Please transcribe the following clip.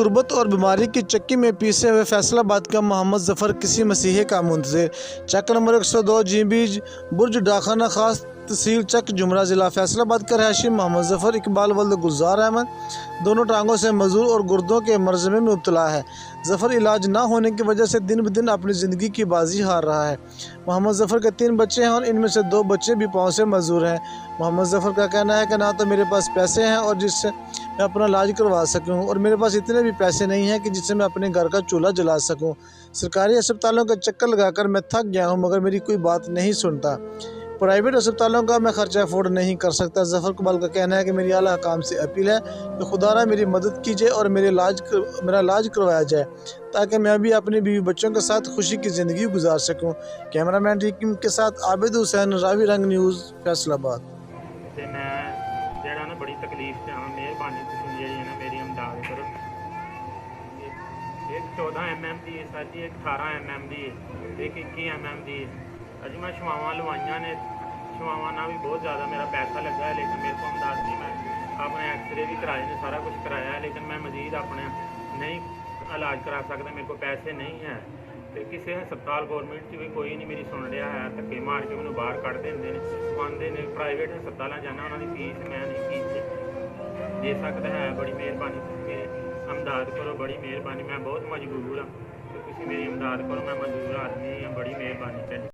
गुर्बत और बीमारी की चक्की में पीसे हुए फैसलाबाद का मोहम्मद ज़फ़र किसी मसीहे का मुंतज़िर। चक नंबर 102 जीबीज बुर्ज डाखाना खास तहसील चक जुमरा ज़िला फैसलाबाद का रहायशी मोहम्मद ज़फ़र इकबाल वल्द गुलजार अहमद दोनों टांगों से मजदूर और गुर्दों के मर्ज़ में मुब्तला है। ज़फ़र इलाज ना होने की वजह से दिन ब दिन अपनी ज़िंदगी की बाजी हार रहा है। मोहम्मद ज़फ़र के 3 बच्चे हैं और इनमें से 2 बच्चे भी पाँव से मजदूर हैं। मोहम्मद ज़फ़र का कहना है कि ना तो मेरे पास पैसे हैं और जिससे मैं अपना इलाज करवा सकूं, और मेरे पास इतने भी पैसे नहीं हैं कि जिससे मैं अपने घर का चूल्हा जला सकूं। सरकारी अस्पतालों का चक्कर लगाकर मैं थक गया हूं, मगर मेरी कोई बात नहीं सुनता। प्राइवेट अस्पतालों का मैं खर्चा अफोर्ड नहीं कर सकता। ज़फ़र इकबाल का कहना है कि मेरी आला हकाम से अपील है कि खुदारा मेरी मदद कीजिए और मेरा इलाज करवाया जाए, ताकि मैं भी अपने बीवी बच्चों के साथ खुशी की ज़िंदगी गुजार सकूं। कैमरामैन टीम के साथ आबिद हुसैन, रावी रंग न्यूज़, फैसलाबाद। ਤੇ ਮੈਂ ਜਿਹੜਾ ਨਾ ਬੜੀ ਤਕਲੀਫ 'ਚ ਹਾਂ। ਮਿਹਰਬਾਨੀ ਤੁਸੀਂ ਜਿਹੜੀ ਹੈ ਨਾ ਮੇਰੀ ਇਮਦਾਦ ਕਰੋ। ਇੱਕ 14 mm ਦੀ ਹੈ ਸਾਡੀ, ਇੱਕ 18 mm ਦੀ ਹੈ, ਇੱਕ 21 mm ਦੀ ਹੈ। ਅਜ ਮੈਂ ਛਵਾਵਾਂ ਲਵਾਈਆਂ ਨੇ, ਛਵਾਵਾਂ ਨਾਲ ਵੀ ਬਹੁਤ ਜ਼ਿਆਦਾ ਮੇਰਾ ਪੈਸਾ ਲੱਗਾ ਹੈ, ਲੇਕਿਨ ਮੇਰੇ ਕੋਲ ਇਮਦਾਦ ਨਹੀਂ। ਮੈਂ ਆਪਣੇ ਐਕਸਰੇ ਵੀ ਕਰਾਏ ਨੇ, ਸਾਰਾ ਕੁਝ ਕਰਾਇਆ ਹੈ, ਲੇਕਿਨ ਮੈਂ ਮਜ਼ੀਦ ਆਪਣੇ ਨਹੀਂ ਇਲਾਜ ਕਰਾ ਸਕਦਾ, ਮੇਰੇ ਕੋਲ ਪੈਸੇ ਨਹੀਂ ਹੈ। ਤੇ ਕਿਸੇ ਹਸਪਤਾਲ ਗੌਰਮੈਂਟ 'ਚ ਵੀ ਕੋਈ ਨਹੀਂ ਮੇਰੀ ਸੁਣ ਰਿਹਾ ਹੈ। ਧੱਕੇ ਮਾਰ ਕੇ ਮੈਨੂੰ ਬਾਹਰ ਕੱਢ ਦਿੰਦੇ ਨੇ, ਆਉਂਦੇ ਨੇ ਪ੍ਰਾਈਵੇਟ ਹਸਪਤਾਲਾਂ ਜਾਣਾ, ਉਹਨਾਂ ਦੀ ਫੀਸ ਮੈਂ ਨਹੀਂ ਫੀਸ ਦੇ ਸਕਦਾ ਹੈ। ਬੜੀ ਮਿਹਰਬਾਨੀ ਤੁਸੀਂ ਮੇਰੀ ਇਮਦਾਦ ਕਰੋ, ਬੜੀ ਮਿਹਰਬਾਨੀ। ਮੈਂ ਬਹੁਤ ਮਜਬੂਰ ਹਾਂ ਤੇ ਤੁਸੀਂ ਮੇਰੀ ਇਮਦਾਦ ਕਰੋ, ਮੈਂ ਮਜਬੂਰ ਆਦਮੀ ਹਾਂ। ਬੜੀ ਮਿਹਰਬਾਨੀ।